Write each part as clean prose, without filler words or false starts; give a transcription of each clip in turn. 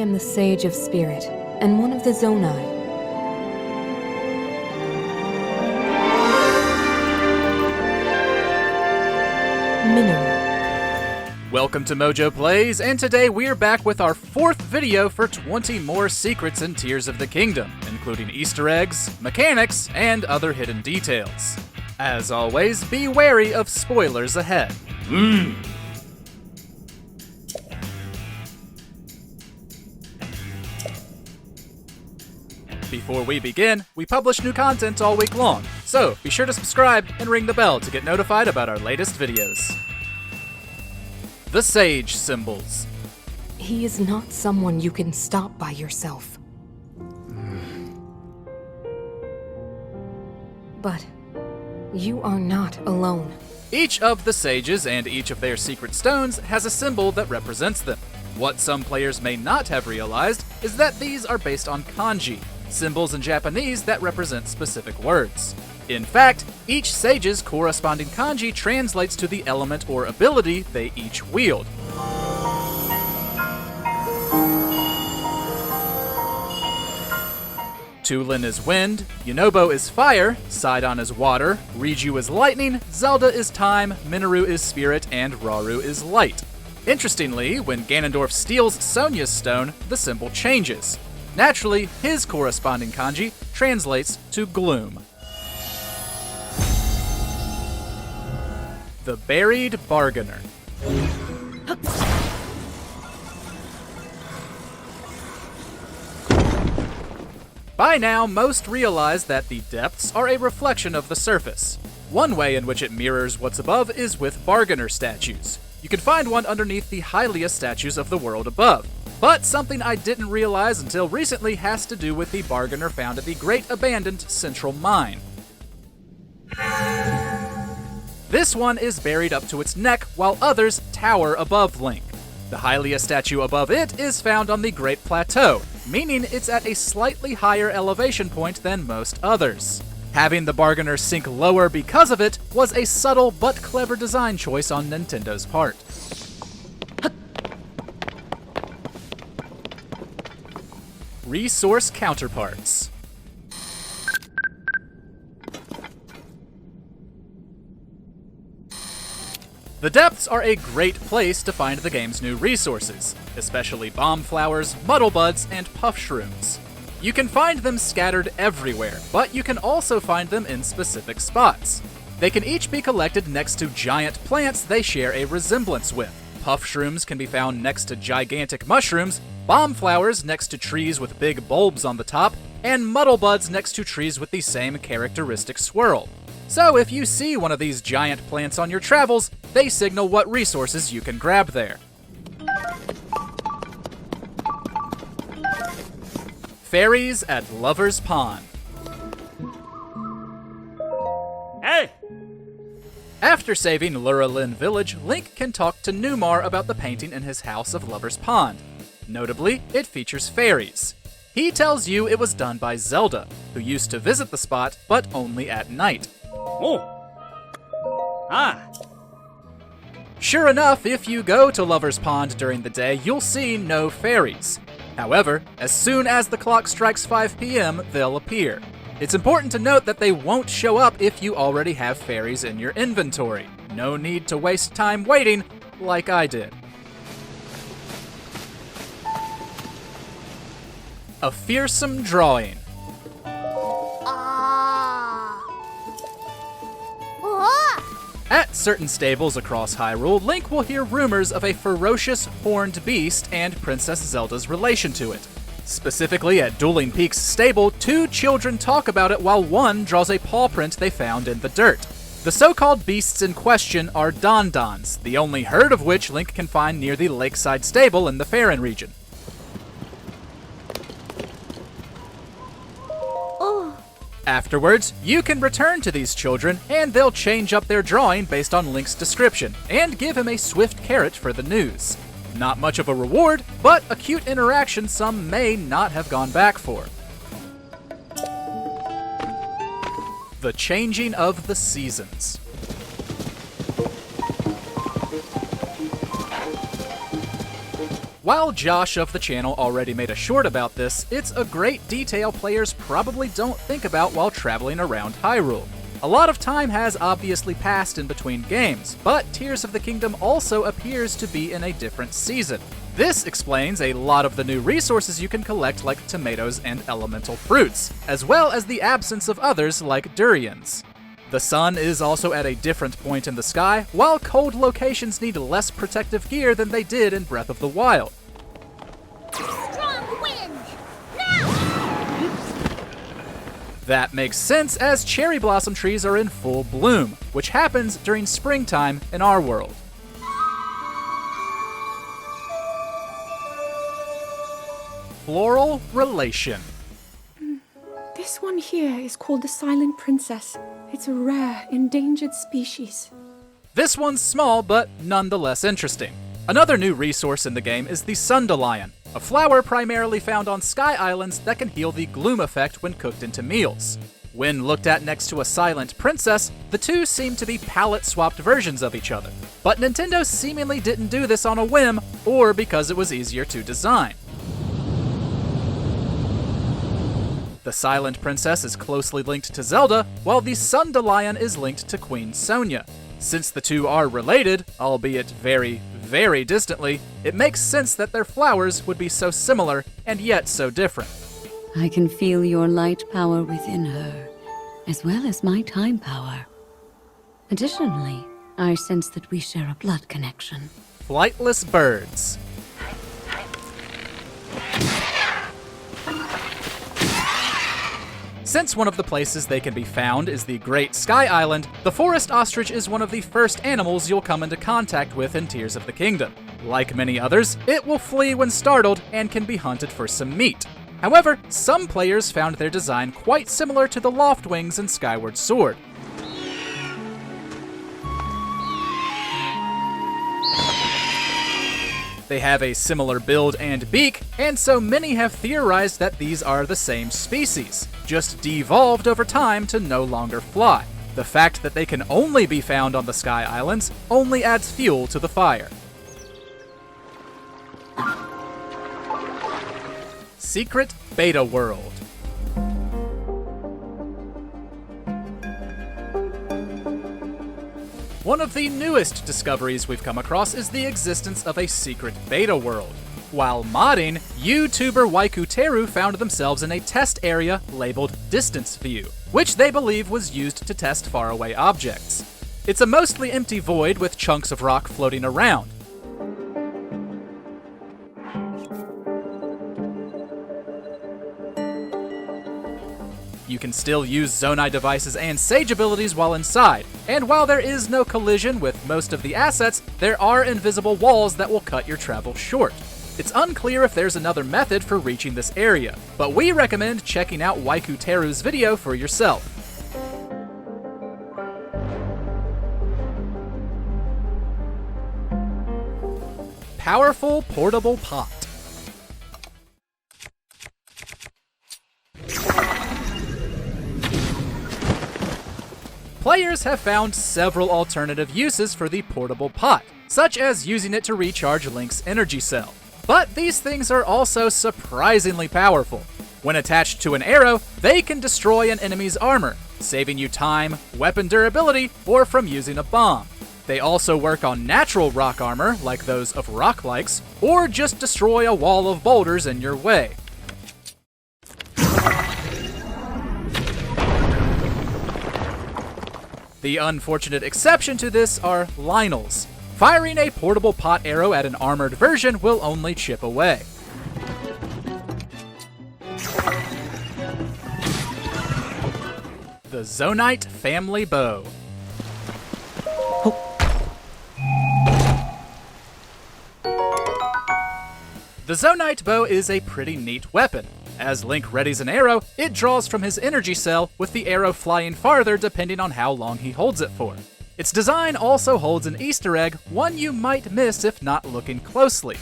am the Sage of Spirit, and one of the Zonai. Mineru. Welcome to MojoPlays, and today we're back with our 4th video for 20 more secrets and tiers of the kingdom, including Easter eggs, mechanics, and other hidden details. As always, be wary of spoilers ahead. Before we begin, we publish new content all week long, so be sure to subscribe and ring the bell to get notified about our latest videos. The Sage Symbols. He is not someone you can stop by yourself. But you are not alone. Each of the sages and each of their secret stones has a symbol that represents them. What some players may not have realized is that these are based on kanji, symbols in Japanese that represent specific words. In fact, each sage's corresponding kanji translates to the element or ability they each wield. Tulin is wind, Yunobo is fire, Sidon is water, Riju is lightning, Zelda is time, Mineru is spirit, and Rauru is light. Interestingly, when Ganondorf steals Sonia's stone, the symbol changes. Naturally, his corresponding kanji translates to gloom. The Buried Bargainer. By now, most realize that the depths are a reflection of the surface. One way in which it mirrors what's above is with bargainer statues. You can find one underneath the Hylia statues of the world above. But something I didn't realize until recently has to do with the bargainer found at the Great Abandoned Central Mine. This one is buried up to its neck, while others tower above Link. The Hylia statue above it is found on the Great Plateau, meaning it's at a slightly higher elevation point than most others. Having the bargainer sink lower because of it was a subtle but clever design choice on Nintendo's part. Resource Counterparts. The depths are a great place to find the game's new resources, especially bomb flowers, muddle buds, and puff shrooms. You can find them scattered everywhere, but you can also find them in specific spots. They can each be collected next to giant plants they share a resemblance with. Puff shrooms can be found next to gigantic mushrooms, bomb flowers next to trees with big bulbs on the top, and muddle buds next to trees with the same characteristic swirl. So if you see one of these giant plants on your travels, they signal what resources you can grab there. Fairies at Lover's Pond. Hey! After saving Lurelin Village, Link can talk to Numar about the painting in his house of Lover's Pond. Notably, it features fairies. He tells you it was done by Zelda, who used to visit the spot, but only at night. Oh! Ah! Sure enough, if you go to Lover's Pond during the day, you'll see no fairies. However, as soon as the clock strikes 5 p.m., they'll appear. It's important to note that they won't show up if you already have fairies in your inventory. No need to waste time waiting, like I did. A fearsome drawing. At certain stables across Hyrule, Link will hear rumors of a ferocious, horned beast and Princess Zelda's relation to it. Specifically, at Dueling Peaks stable, 2 children talk about it while one draws a paw print they found in the dirt. The so-called beasts in question are Don-Dons, the only herd of which Link can find near the lakeside stable in the Faron region. Afterwards, you can return to these children, and they'll change up their drawing based on Link's description, and give him a swift carrot for the news. Not much of a reward, but a cute interaction some may not have gone back for. The Changing of the Seasons. While Josh of the channel already made a short about this, it's a great detail players probably don't think about while traveling around Hyrule. A lot of time has obviously passed in between games, but Tears of the Kingdom also appears to be in a different season. This explains a lot of the new resources you can collect like tomatoes and elemental fruits, as well as the absence of others like durians. The sun is also at a different point in the sky, while cold locations need less protective gear than they did in Breath of the Wild. Strong wind! Now! That makes sense as cherry blossom trees are in full bloom, which happens during springtime in our world. Floral Relation. This one here is called the Silent Princess. It's a rare, endangered species. This one's small, but nonetheless interesting. Another new resource in the game is the Sundelion, a flower primarily found on Sky Islands that can heal the gloom effect when cooked into meals. When looked at next to a Silent Princess, the two seem to be palette-swapped versions of each other. But Nintendo seemingly didn't do this on a whim, or because it was easier to design. The Silent Princess is closely linked to Zelda, while the Sundelion is linked to Queen Sonia. Since the two are related, albeit very, very distantly, it makes sense that their flowers would be so similar and yet so different. I can feel your light power within her, as well as my time power. Additionally, I sense that we share a blood connection. Flightless birds. Since one of the places they can be found is the Great Sky Island, the forest ostrich is one of the first animals you'll come into contact with in Tears of the Kingdom. Like many others, it will flee when startled and can be hunted for some meat. However, some players found their design quite similar to the Loftwings in Skyward Sword. They have a similar build and beak, and so many have theorized that these are the same species, just devolved over time to no longer fly. The fact that they can only be found on the Sky Islands only adds fuel to the fire. Secret Beta World. One of the newest discoveries we've come across is the existence of a secret beta world. While modding, YouTuber Waikuteru found themselves in a test area labeled Distance View, which they believe was used to test faraway objects. It's a mostly empty void with chunks of rock floating around. You can still use Zonai devices and Sage abilities while inside, and while there is no collision with most of the assets, there are invisible walls that will cut your travel short. It's unclear if there's another method for reaching this area, but we recommend checking out Waikuteru's video for yourself. Powerful Portable Pot. Players have found several alternative uses for the portable pot, such as using it to recharge Link's energy cell. But these things are also surprisingly powerful. When attached to an arrow, they can destroy an enemy's armor, saving you time, weapon durability, or from using a bomb. They also work on natural rock armor, like those of rock-likes, or just destroy a wall of boulders in your way. The unfortunate exception to this are Lynels. Firing a portable pot arrow at an armored version will only chip away. The Zonite Family Bow. The Zonite Bow is a pretty neat weapon. As Link readies an arrow, it draws from his energy cell, with the arrow flying farther depending on how long he holds it for. Its design also holds an Easter egg, one you might miss if not looking closely.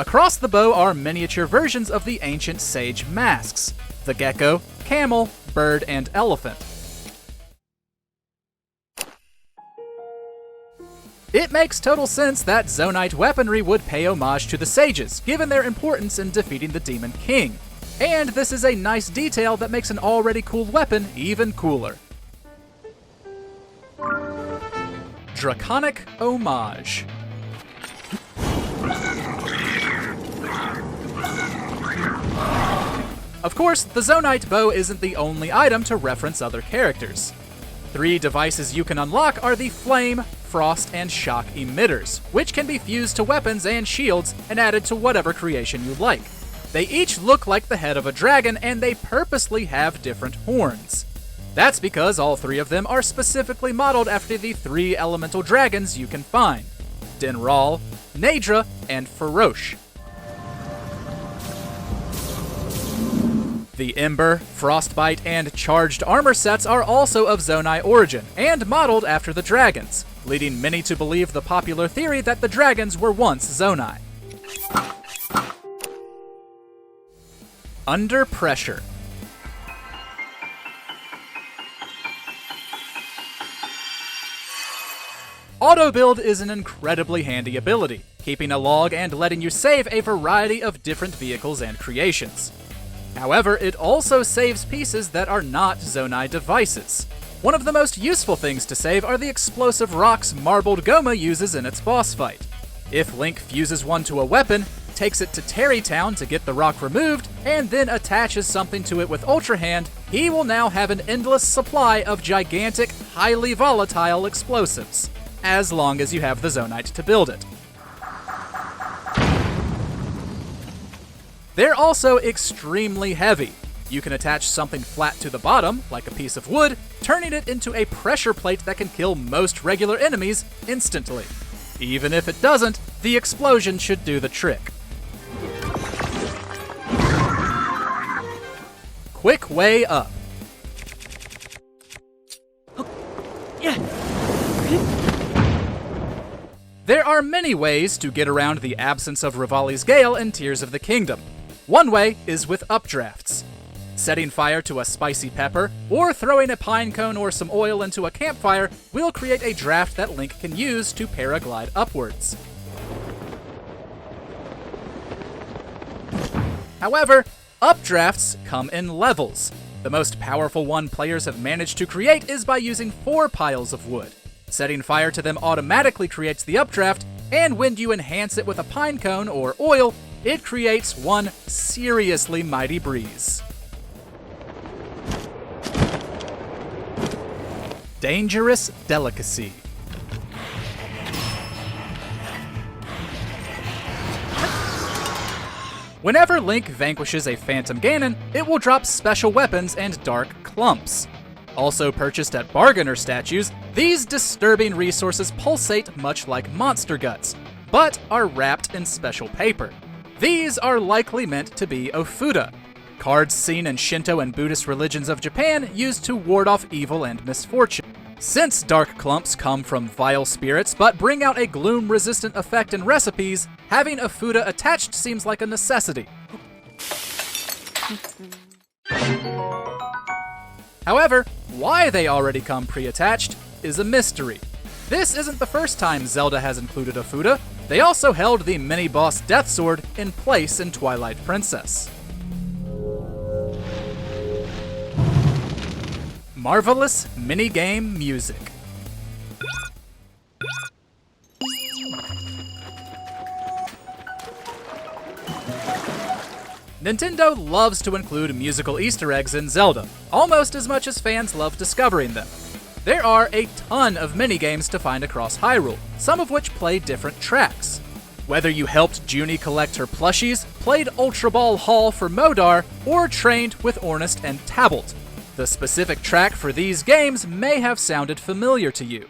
Across the bow are miniature versions of the ancient sage masks: the gecko, camel, bird, and elephant. It makes total sense that Zonite weaponry would pay homage to the sages, given their importance in defeating the Demon King. And this is a nice detail that makes an already cool weapon even cooler. Draconic Homage. Of course, the Zonite bow isn't the only item to reference other characters. 3 devices you can unlock are the Flame, Frost, and Shock emitters, which can be fused to weapons and shields and added to whatever creation you like. They each look like the head of a dragon, and they purposely have different horns. That's because all 3 of them are specifically modeled after the 3 elemental dragons you can find: Dinral, Naedra, and Feroche. The Ember, Frostbite, and Charged armor sets are also of Zonai origin, and modeled after the dragons, leading many to believe the popular theory that the dragons were once Zonai. Under Pressure. Auto-build is an incredibly handy ability, keeping a log and letting you save a variety of different vehicles and creations. However, it also saves pieces that are not Zonai devices. One of the most useful things to save are the explosive rocks Marbled Goma uses in its boss fight. If Link fuses one to a weapon, takes it to Terrytown to get the rock removed, and then attaches something to it with Ultra Hand, he will now have an endless supply of gigantic, highly volatile explosives, as long as you have the Zonite to build it. They're also extremely heavy. You can attach something flat to the bottom, like a piece of wood, turning it into a pressure plate that can kill most regular enemies instantly. Even if it doesn't, the explosion should do the trick. Quick way up. There are many ways to get around the absence of Rivali's Gale in Tears of the Kingdom. One way is with updrafts. Setting fire to a spicy pepper, or throwing a pine cone or some oil into a campfire will create a draft that Link can use to paraglide upwards. However, updrafts come in levels. The most powerful one players have managed to create is by using 4 piles of wood. Setting fire to them automatically creates the updraft, and when you enhance it with a pine cone or oil, it creates one seriously mighty breeze. Dangerous Delicacy. Whenever Link vanquishes a Phantom Ganon, it will drop special weapons and dark clumps. Also purchased at bargainer statues, these disturbing resources pulsate much like monster guts, but are wrapped in special paper. These are likely meant to be Ofuda, cards seen in Shinto and Buddhist religions of Japan used to ward off evil and misfortune. Since dark clumps come from vile spirits but bring out a gloom-resistant effect in recipes, having Ofuda attached seems like a necessity. However, why they already come pre-attached is a mystery. This isn't the first time Zelda has included Ofuda. They also held the mini-boss Death Sword in place in Twilight Princess. Marvelous minigame music. Nintendo loves to include musical Easter eggs in Zelda, almost as much as fans love discovering them. There are a ton of minigames to find across Hyrule, some of which play different tracks. Whether you helped Junie collect her plushies, played Ultra Ball Hall for Modar, or trained with Ornest and Tabalt, the specific track for these games may have sounded familiar to you.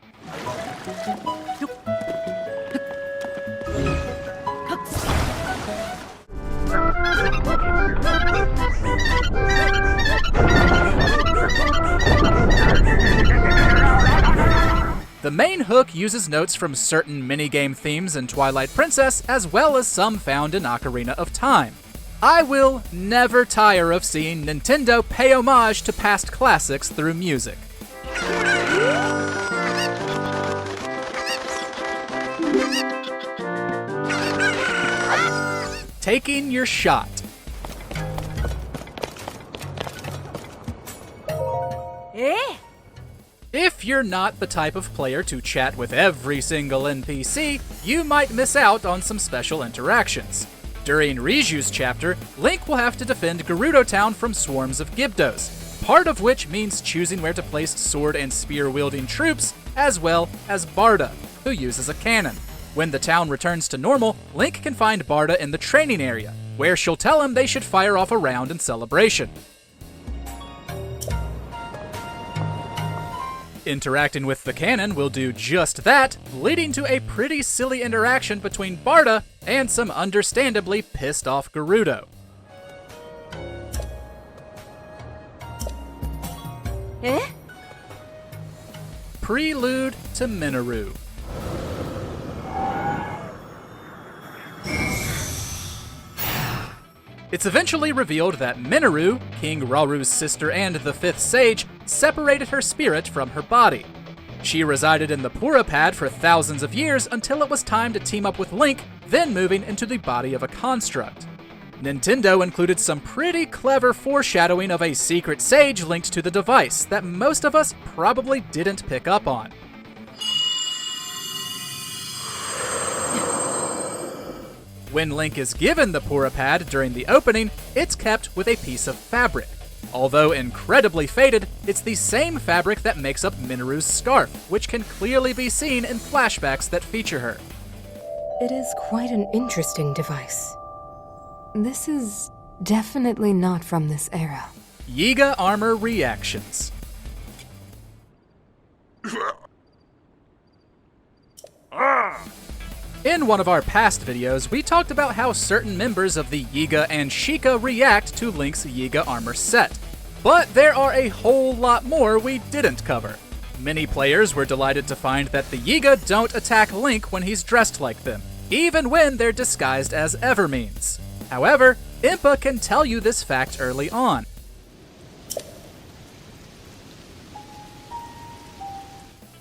The main hook uses notes from certain minigame themes in Twilight Princess, as well as some found in Ocarina of Time. I will never tire of seeing Nintendo pay homage to past classics through music. taking your shot. If you're not the type of player to chat with every single NPC, you might miss out on some special interactions. During Riju's chapter, Link will have to defend Gerudo Town from swarms of Gibdos, part of which means choosing where to place sword and spear-wielding troops, as well as Barda, who uses a cannon. When the town returns to normal, Link can find Barda in the training area, where she'll tell him they should fire off a round in celebration. Interacting with the cannon will do just that, leading to a pretty silly interaction between Barda and some understandably pissed off Gerudo. Prelude to Mineru. It's eventually revealed that Mineru, King Raru's sister and the fifth sage, separated her spirit from her body. She resided in the Purapad for thousands of years until it was time to team up with Link, then moving into the body of a construct. Nintendo included some pretty clever foreshadowing of a secret sage linked to the device that most of us probably didn't pick up on. When Link is given the Purapad during the opening, it's kept with a piece of fabric. Although incredibly faded, it's the same fabric that makes up Mineru's scarf, which can clearly be seen in flashbacks that feature her. It is quite an interesting device. This is definitely not from this era. Yiga armor reactions. In one of our past videos, we talked about how certain members of the Yiga and Sheikah react to Link's Yiga armor set. But there are a whole lot more we didn't cover. Many players were delighted to find that the Yiga don't attack Link when he's dressed like them, even when they're disguised as Evermeans. However, Impa can tell you this fact early on.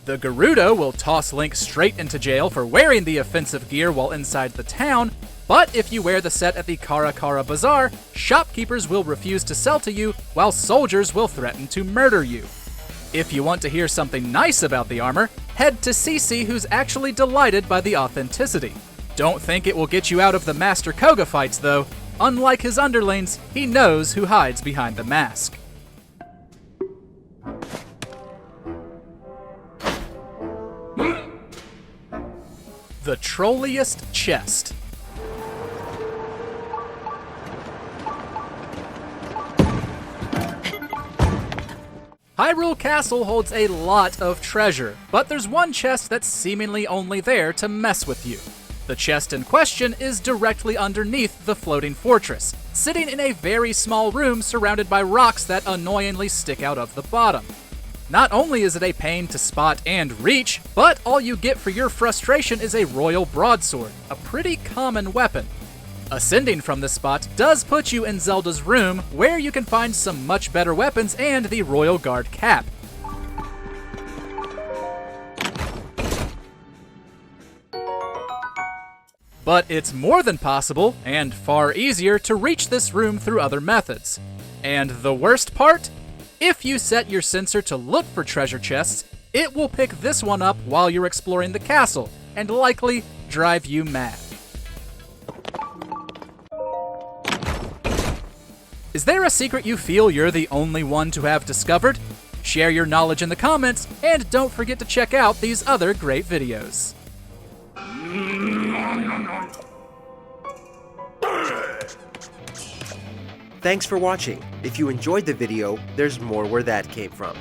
The Gerudo will toss Link straight into jail for wearing the offensive gear while inside the town, but if you wear the set at the Kara Kara Bazaar, shopkeepers will refuse to sell to you, while soldiers will threaten to murder you. If you want to hear something nice about the armor, head to Cece, who's actually delighted by the authenticity. Don't think it will get you out of the Master Koga fights, though. Unlike his underlings, he knows who hides behind the mask. The trolliest chest. Hyrule Castle holds a lot of treasure, but there's one chest that's seemingly only there to mess with you. The chest in question is directly underneath the floating fortress, sitting in a very small room surrounded by rocks that annoyingly stick out of the bottom. Not only is it a pain to spot and reach, but all you get for your frustration is a royal broadsword, a pretty common weapon. Ascending from this spot does put you in Zelda's room, where you can find some much better weapons and the Royal Guard cap. But it's more than possible, and far easier, to reach this room through other methods. And the worst part? If you set your sensor to look for treasure chests, it will pick this one up while you're exploring the castle, and likely drive you mad. Is there a secret you feel you're the only one to have discovered? Share your knowledge in the comments, and don't forget to check out these other great videos. Thanks for watching. If you enjoyed the video, there's more where that came from.